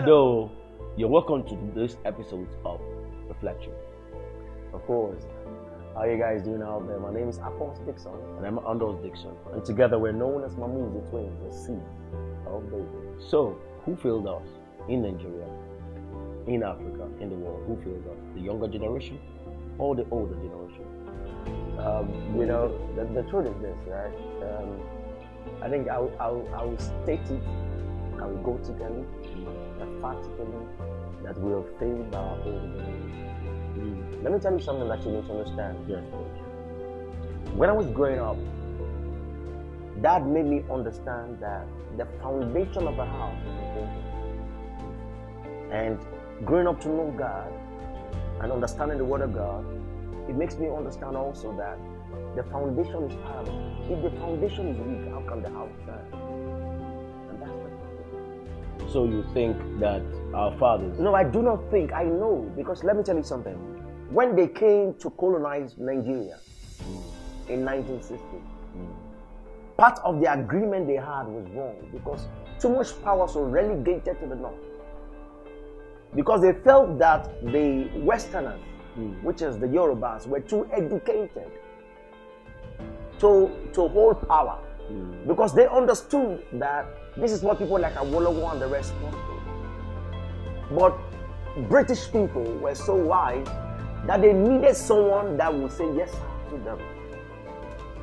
Ado, you're welcome to this episode of Reflection. Of course. How you guys doing out there? My name is Apostle Dixon. And I'm Andos Dixon. And together we're known as MamuZEE TwiNs, the seed of David. So, who failed us in Nigeria, in Africa, in the world? Who failed us? The younger generation or the older generation? The truth is this, right? I think I will state it, I will go to them, emphatically, that we have failed by our older generation. Let me tell you something that you need to understand. Yes, when I was growing up, Dad made me understand that the foundation of a house is important. And growing up to know God and understanding the Word of God, it makes me understand also that the foundation is part of it. If the foundation is weak, how can the house stand? And that's the problem. So you think that our fathers... No, I do not think. I know. Because let me tell you something. When they came to colonize Nigeria in 1960, part of the agreement they had was wrong because too much power was relegated to the north. Because they felt that the Westerners, which is the Yorubas, were too educated to hold power. Because they understood that this is what people like Awolowo and the rest want to. But British people were so wise that they needed someone that would say yes to them.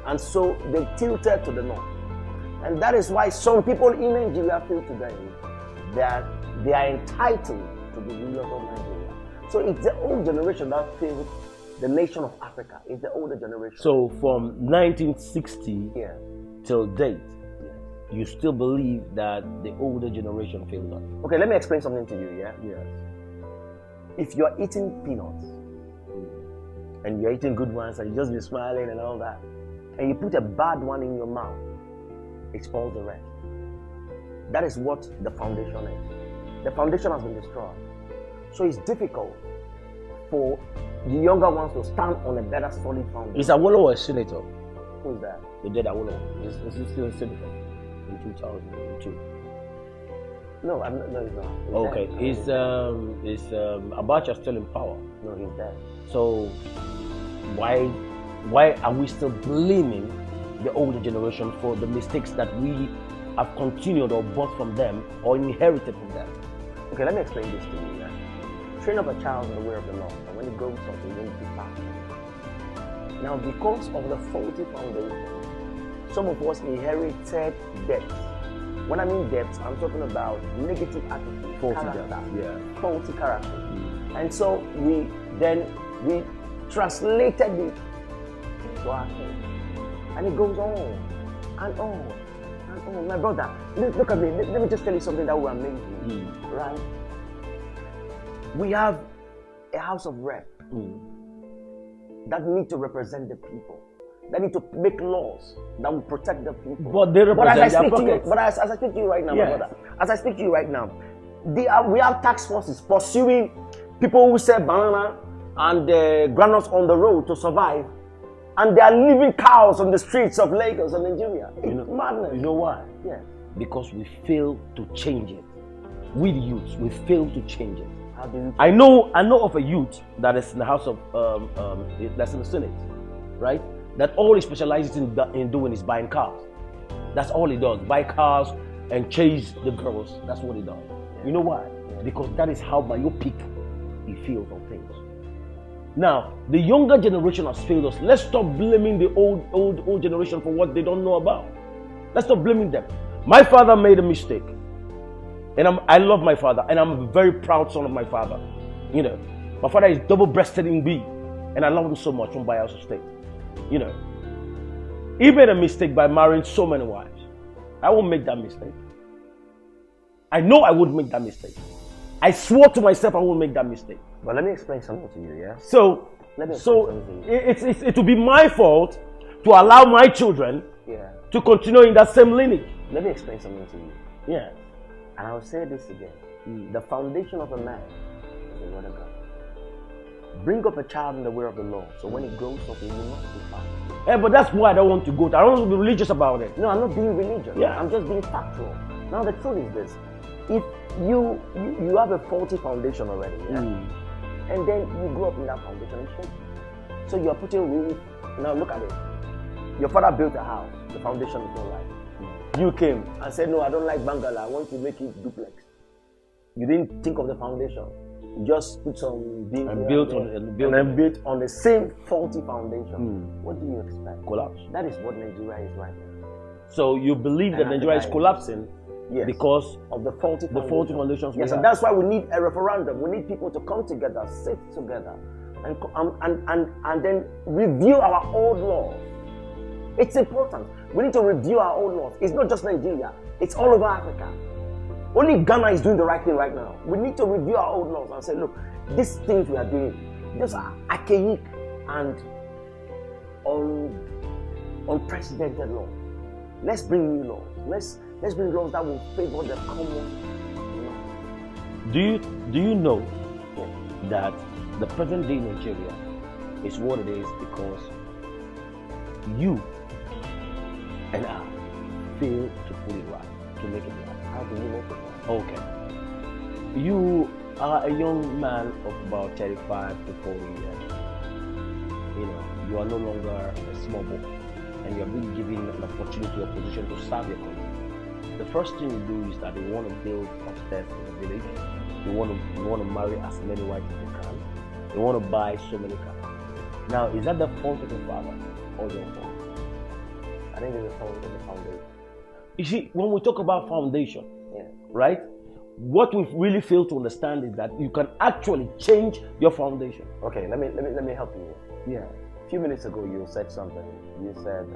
And so they tilted to the north. And that is why some people in Nigeria feel today that they are entitled to be rulers of Nigeria. So it's the old generation that failed the nation of Africa. It's the older generation. So from 1960 till date, you still believe that the older generation failed us? Okay, let me explain something to you, yeah? Yes. If you're eating peanuts, and you're eating good ones, and you just be smiling and all that, and you put a bad one in your mouth, it spoils the rest. That is what the foundation is. The foundation has been destroyed. So it's difficult for the younger ones to stand on a better solid foundation. Is Awolowo a senator? Who is that? The dead Awolowo. Is he still a senator in 2002? No, no, he's not. He's okay, dead. is Abacha still in power? No, he's dead. So why are we still blaming the older generation for the mistakes that we have continued or bought from them or inherited from them? Okay, let me explain this to you. Yeah? Train up a child in the way of the Lord, and when he grows up, he won't depart. Now, because of the faulty foundation, some of us inherited debts. When I mean debts, I'm talking about negative attitude, faulty character. And so we translated it to our head. And it goes on and on and on. My brother, look at me. Let me just tell you something that will amaze you. Right? We have a house of rep that need to represent the people. That need to make laws that will protect the people. But they represent their pockets. But as I speak to you right now, my brother, as I speak to you right now, we have task forces pursuing people who sell banana and granules on the road to survive, and they are leaving cows on the streets of Lagos and Nigeria. It's madness. You know why? Yeah. Because we fail to change it. We the youths, we fail to change it. How do you? I know of a youth that is in the house of that's in the Senate, right? That all he specializes in doing is buying cars. That's all he does. Buy cars and chase the girls. That's what he does. Yeah. You know why? Yeah. Because that is how myopic he feels on things. Now, the younger generation has failed us. Let's stop blaming the old generation for what they don't know about. Let's stop blaming them. My father made a mistake. And I love my father. And I'm a very proud son of my father. You know, my father is double-breasted in B. And I love him so much from Bayelsa State. You know, he made a mistake by marrying so many wives. I won't make that mistake. I know I would make that mistake. I swore to myself I won't make that mistake. But let me explain something to you, yeah? So it will be my fault to allow my children to continue in that same lineage. Let me explain something to you. Yeah. And I will say this again. The foundation of a man is the Word of God. Bring up a child in the way of the Lord, so when he grows up, he will not depart. Yeah, but that's why I don't want to go. I don't want to be religious about it. No, I'm not being religious. Yeah. I'm just being factual. Now, the truth is this. If you have a faulty foundation already, yeah? And then you grew up in that foundation and shaky. So you're putting roof. Now look at it. Your father built a house. The foundation is not right. You came and said, no, I don't like bungalow. I want to make it duplex. You didn't think of the foundation. You just put some beams and built on the same faulty foundation. What do you expect? Collapse. That is what Nigeria is right now. So you believe that Nigeria is collapsing because of the faulty foundations. Yes, and that's why we need a referendum. We need people to come together, sit together, and then review our old laws. It's important. We need to review our old laws. It's not just Nigeria. It's all over Africa. Only Ghana is doing the right thing right now. We need to review our old laws and say, look, these things we are doing, these are archaic and unprecedented laws. Let's bring new laws. Let's bring laws that will favor the common. Do you know that the present day Nigeria is what it is because you and I failed to put it right, to make it right? How do you make it right? Okay. You are a young man of about 35 to 40 years. You know, you are no longer a small boy, and you are being given an opportunity or position to serve your country. The first thing you do is that you want to build upstairs in the village. You want to marry as many wives as you can. You want to buy so many cars. Now, is that the fault of your father or your fault? I think it's the fault of the foundation. You see, when we talk about foundation, right? What we really fail to understand is that you can actually change your foundation. Okay, let me help you. Yeah. A few minutes ago, you said something. You said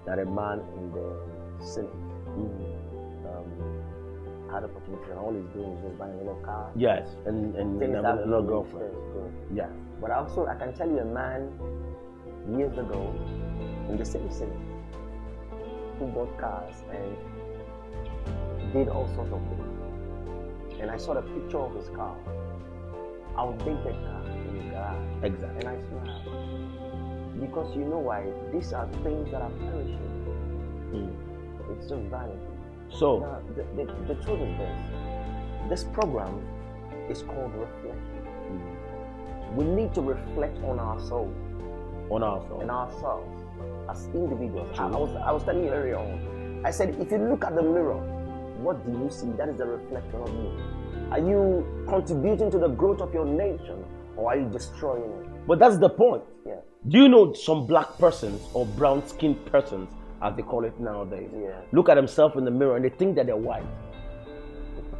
that a man in the Senate had opportunity, and all he's doing is just buying a little car. Yes, and a little girlfriend. Yeah. But also, I can tell you a man years ago in the same Senate who bought cars and did all sorts of things. And I saw the picture of his car, outdated car in his garage. Exactly. And I smiled. Because you know why? These are things that are perishing. It's just vanity. So, now, the truth is this program is called reflection. We need to reflect on ourselves. On ourselves. And ourselves as individuals. I was telling you earlier on. I said, if you look at the mirror, what do you see? That is the reflection of you. Are you contributing to the growth of your nation, or are you destroying it? But that's the point. Yeah. Do you know some black persons or brown-skinned persons, as they call it nowadays, look at themselves in the mirror and they think that they're white?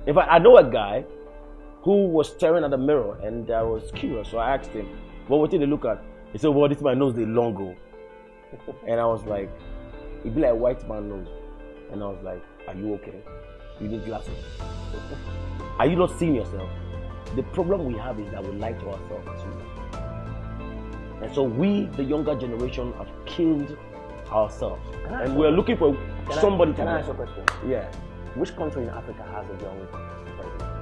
In fact, I know a guy who was staring at the mirror and I was curious, so I asked him, what did they look at? He said, well, this man knows the long ago. And I was like, it'd be like a white man nose. And I was like, are you okay? You need glasses. Are you not seeing yourself? The problem we have is that we lie to ourselves too. And so we, the younger generation, have killed ourselves. And we're looking for somebody to... Can I ask you a question? Yeah. Which country in Africa has a young president?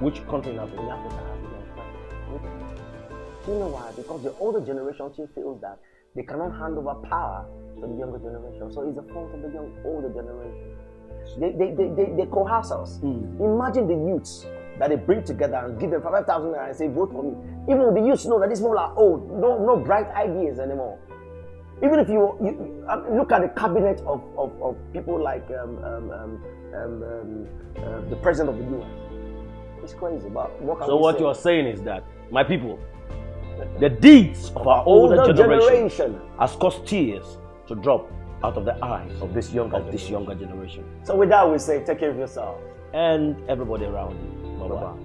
Which country in Africa? In Africa has a young president. Do you know why? Because the older generation still feels that they cannot hand over power to the younger generation. So it's the fault of the older generation. They coerce us. Imagine the youths that they bring together and give them 5,000 naira and say, vote for me. Even the youths know that these people are old, no bright ideas anymore. Even if you look at the cabinet of people like the president of the US, it's crazy. But what you're saying is that, my people, the deeds of our older generation has caused tears to drop out of the eyes of this younger generation. So with that, we say, take care of yourself and everybody around you. Bye-bye.